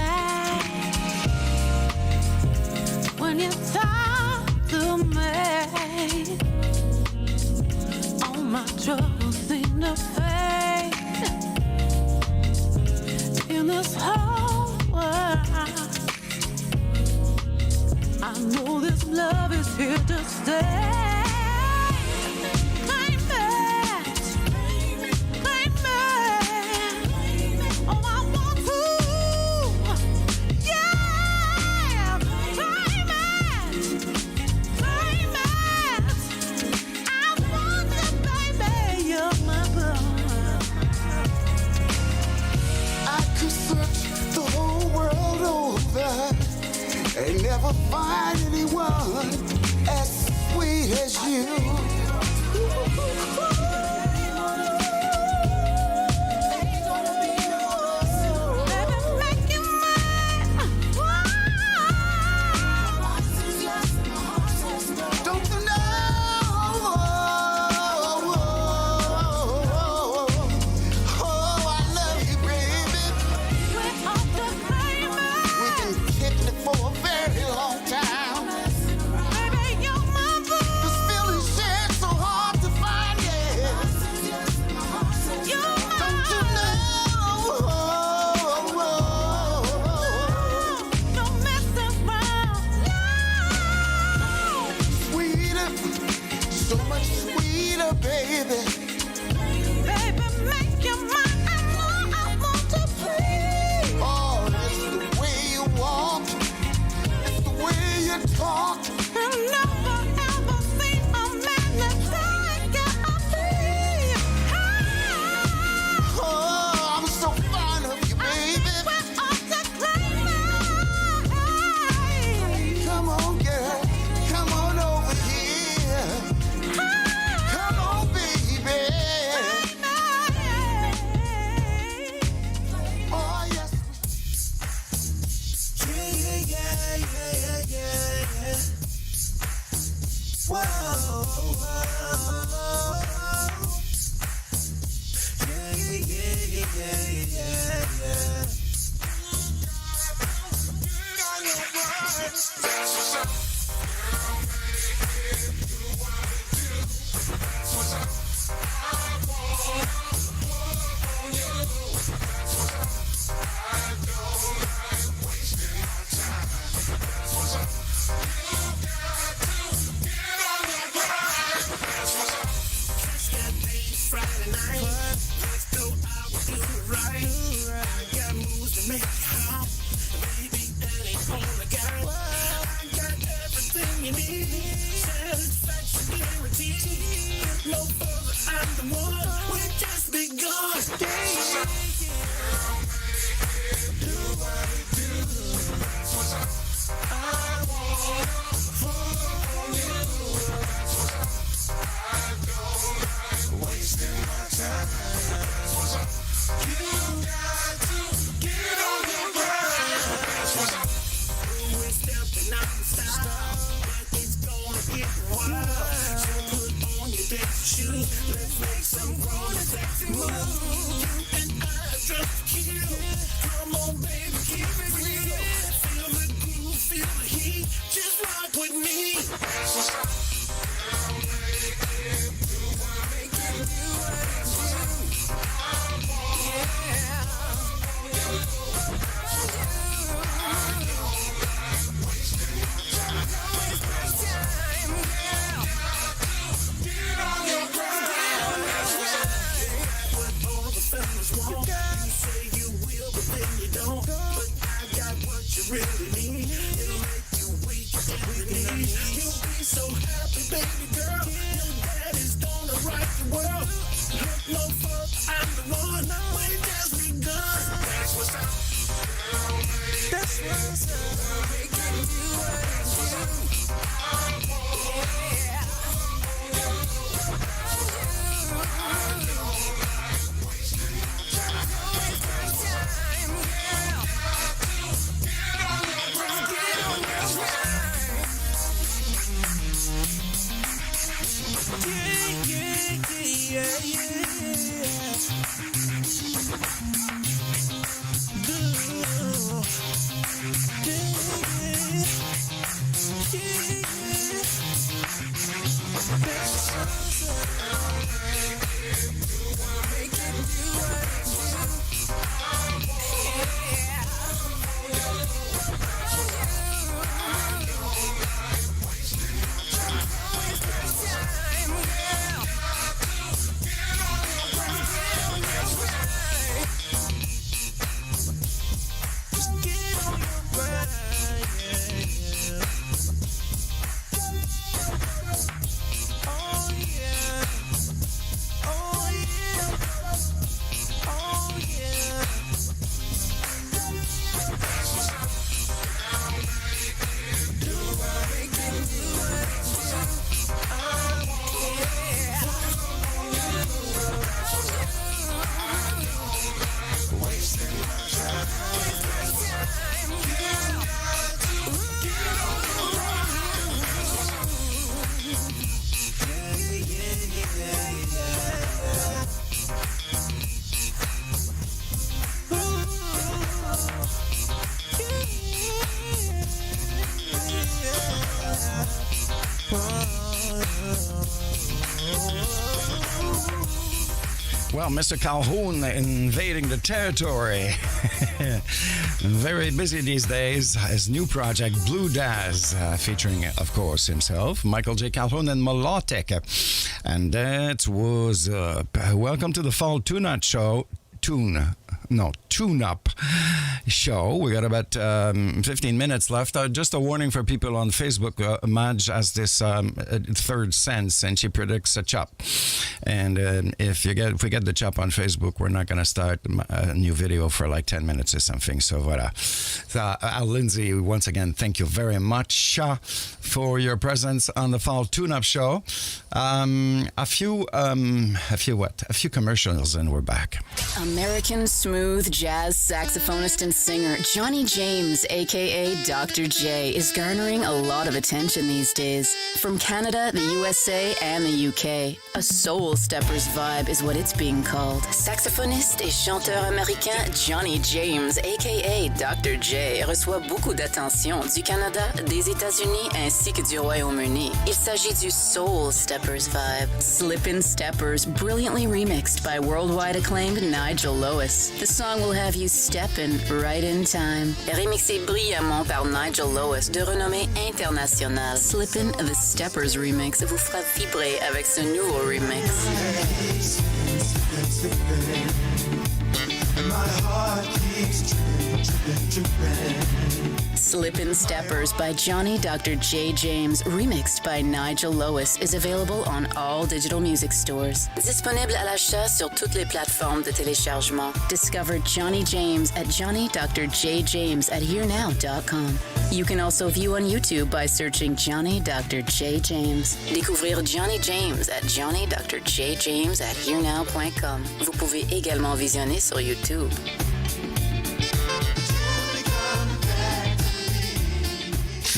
When you talk to me, all my troubles seem to fade. In this whole world, I know this love is here to stay. Claim it, claim it. Oh, I want to. And never find anyone as sweet as you. Let's make some grown and sexy moves. You and I just chill. Come on, baby, keep it real. Feel the groove, feel the heat. Just rock with me. Really need. It'll make you weak and need. You'll be so happy, baby girl. Your daddy's gonna rock the world. Look no further, I'm the one. We just begun. That's what's up. That's what's up. We can do it. Yeah. Well, Mr. Calhoun invading the territory. Very busy these days. His new project, Blue Daz, featuring, of course, himself, Michael J. Calhoun and Melodic. And that was Welcome to the Fall Tune-Up Show. Tune-Up Show. We got about 15 minutes left. Just a warning for people on Facebook. Madge has this third sense, and she predicts a chop. And if we get the chop on Facebook, we're not going to start a new video for like 10 minutes or something. So voilà. So, Al Lindsay, once again, thank you very much for your presence on the Fall Tune-Up Show. A few commercials, and we're back. American smooth jazz saxophonist and singer Johnny James, aka Dr. J, is garnering a lot of attention these days. From Canada, the USA, and the UK, a soul steppers vibe is what it's being called. Saxophoniste et chanteur américain Johnny James, aka Dr. J, reçoit beaucoup d'attention du Canada, des États-Unis ainsi que du Royaume-Uni. Il s'agit du soul steppers vibe. Slippin' Steppers, brilliantly remixed by worldwide acclaimed Nigel Lewis. The song will have you steppin' right in time. Remixé brillamment par Nigel Lewis, de renommée internationale. Slippin' the Steppers remix vous fera vibrer avec ce nouveau remix. Slippin' Steppers by Johnny Dr. J. James, remixed by Nigel Lewis, is available on all digital music stores. Disponible à l'achat sur toutes les plateformes de téléchargement. Discover Johnny James at JohnnyDrJames at HearNow.com. You can also view on YouTube by searching Johnny Dr. J. James. Découvrir Johnny James at JohnnyDrJames at HearNow.com. Vous pouvez également visionner sur YouTube.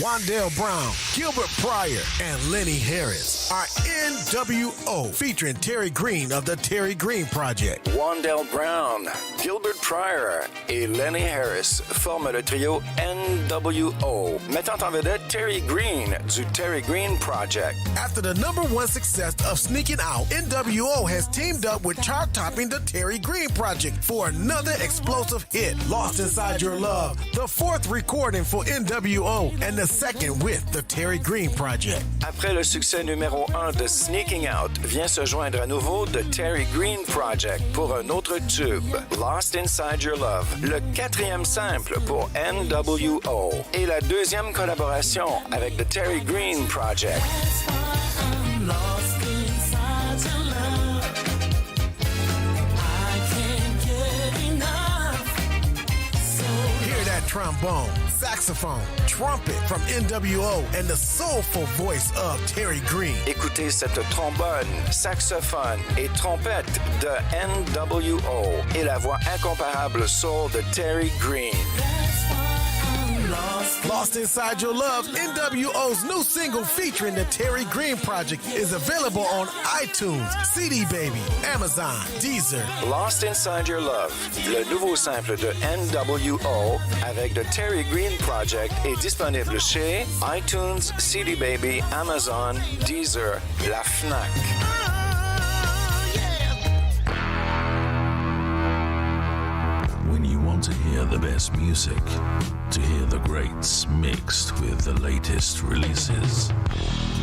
Wandale Brown, Gilbert Pryor, and Lenny Harris. are NWO, featuring Terry Green of the Terry Green Project. Wandell Brown, Gilbert Pryor et Lenny Harris forment le trio NWO, mettant en vedette Terry Green du Terry Green Project. After the #1 success of Sneaking Out, NWO has teamed up with chart-topping the Terry Green Project for another explosive hit, Lost Inside Your Love, the 4th recording for NWO and the 2nd with the Terry Green Project. Après le succès numéro 1 de Sneaking Out, vient se joindre à nouveau The Terry Green Project pour un autre tube, Lost Inside Your Love, le 4e simple pour NWO et la 2e collaboration avec The Terry Green Project. Hear that trombone, saxophone, trumpet from NWO and the soulful voice of Terry Green. Écoutez cette trombone, saxophone et trompette de NWO et la voix incomparable soul de Terry Green. Lost Inside Your Love, NWO's new single featuring the Terry Green Project, is available on iTunes, CD Baby, Amazon, Deezer. Lost Inside Your Love, le nouveau simple de NWO avec The Terry Green Project est disponible chez iTunes, CD Baby, Amazon, Deezer, la FNAC. To hear the best music, to hear the greats mixed with the latest releases,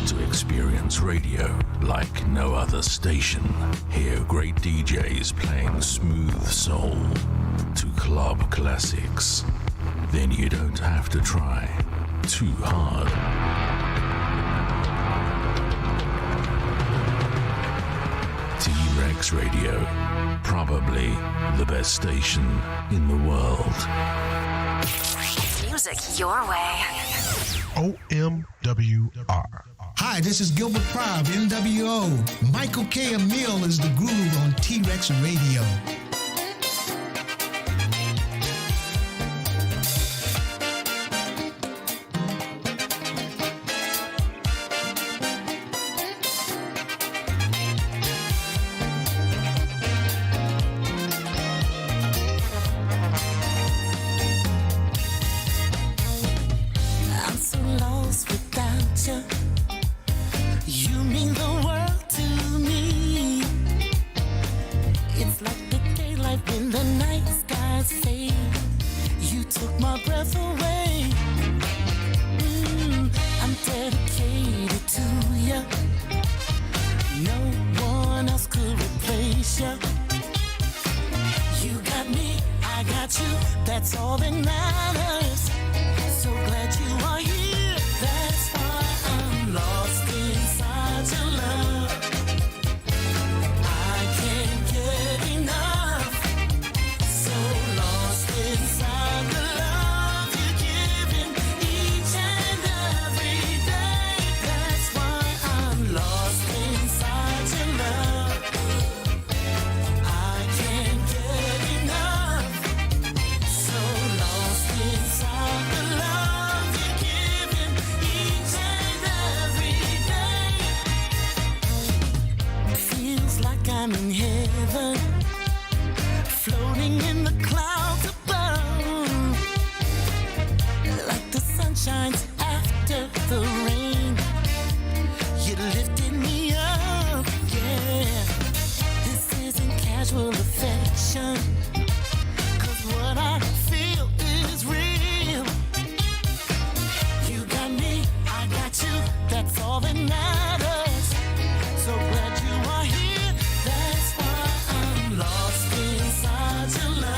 to experience radio like no other station, hear great DJs playing smooth soul, to club classics, then you don't have to try too hard. T-Rex Radio, probably the best station in the world. Music your way. OMWR. Hi, this is Gilbert Pryor of NWO. Michael K. Amil is the groove on T-Rex Radio. Lost inside your love.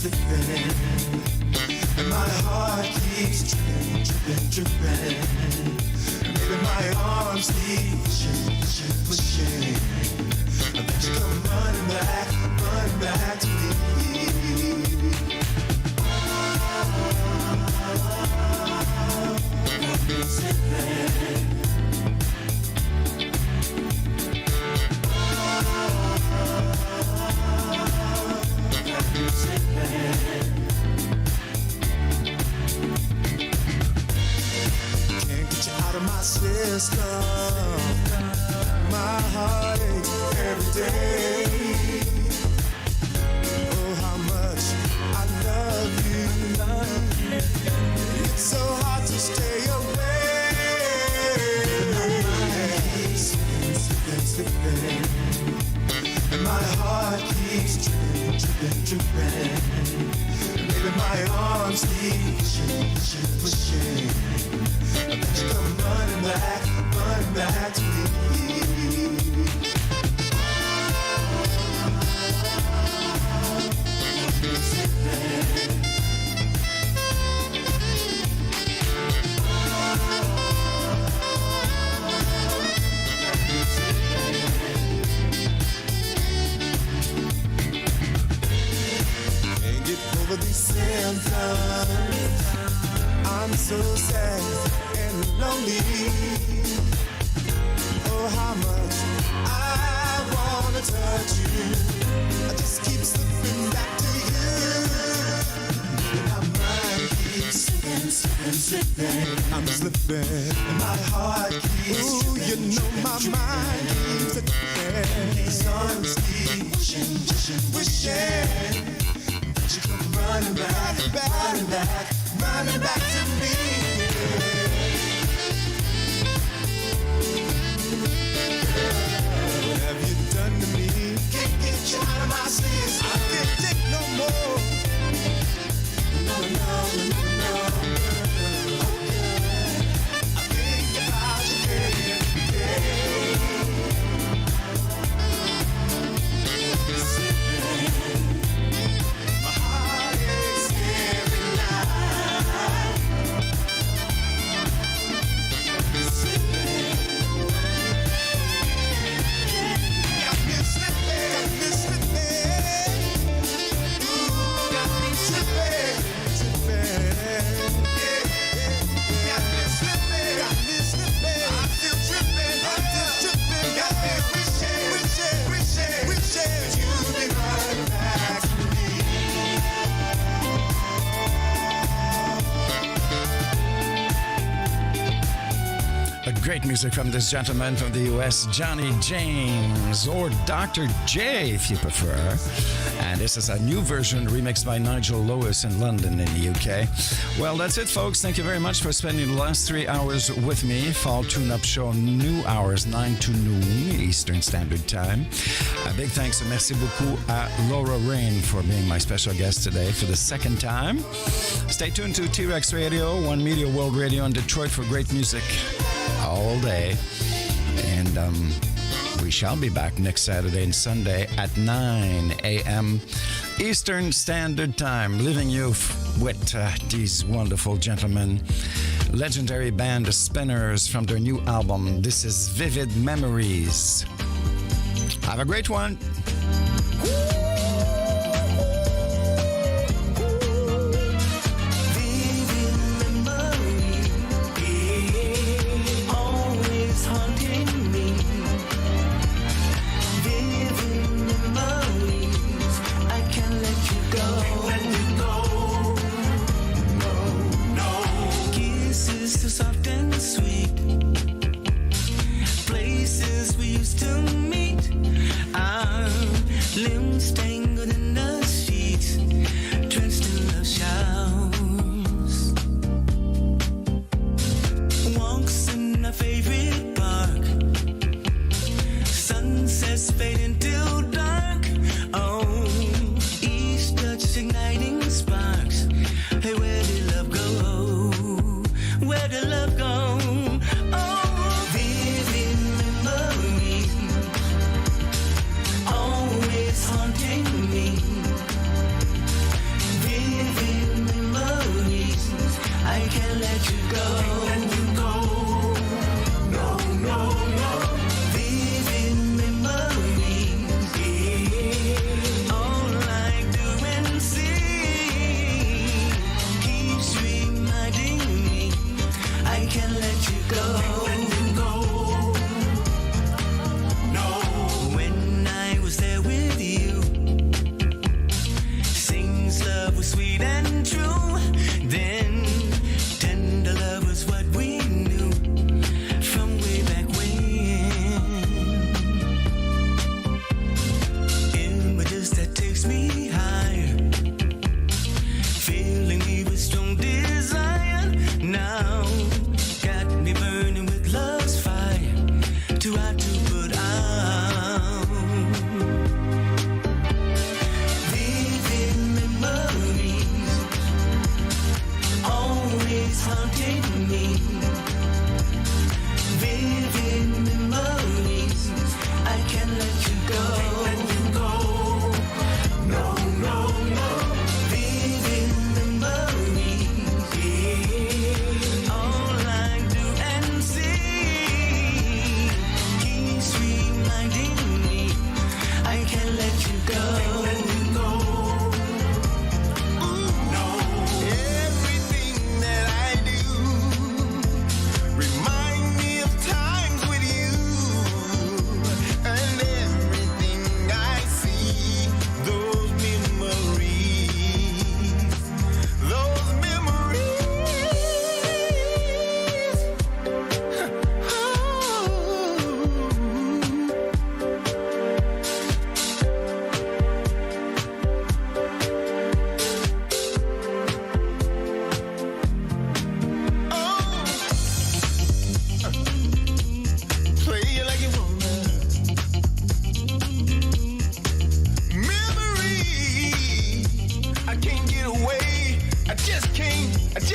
slipping, and my heart keeps tripping, tripping, tripping. And maybe my arms keep pushing, pushing, pushing. I bet you come running back to me. Slipping. Can't get you out of my system. My heart aches every day. Oh, how much I love you. It's so hard to stay away. My mind keeps slipping, slipping. And my heart keeps tripping, tripping, tripping. And maybe my arms keep pushing, pushing, pushing. I bet you come running back to me. Over these symptoms, I'm so sad and lonely. Oh, how much I wanna touch you. I just keep slipping back to you. And my mind keeps slipping, slipping, slipping. I'm slipping, and my heart keeps. Ooh, you know my mind keeps slipping. These arms keep wishing, wishing, wishing. You come running back, running back, running back to me. What have you done to me? Can't get you out of my sins. I can't take no more. No, no, no, no. Oh, yeah. I think about you every day. Great music from this gentleman from the US, Johnny James, or Dr. J if you prefer. And this is a new version remixed by Nigel Lewis in London in the UK. Well, that's it, folks. Thank you very much for spending the last 3 hours with me. Fall Tune-Up Show, new hours, 9 to noon, Eastern Standard Time. A big thanks and merci beaucoup à Laura Rain for being my special guest today for the second time. Stay tuned to T-Rex Radio, One Media World Radio in Detroit for great music all day. And we shall be back next Saturday and Sunday at 9 a.m. Eastern Standard Time, leaving you with these wonderful gentlemen. Legendary band, The Spinners, from their new album. This is Vivid Memories. Have a great one. Soft and sweet, places we used to meet. I'm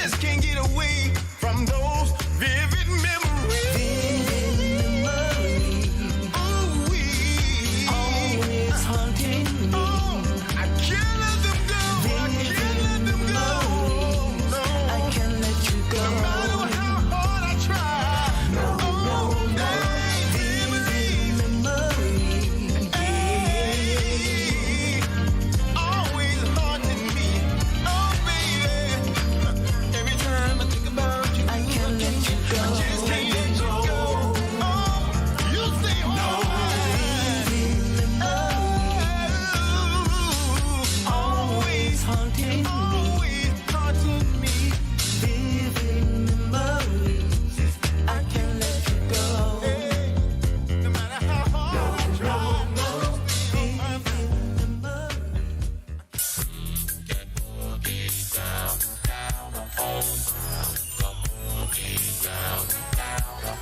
just can't get away.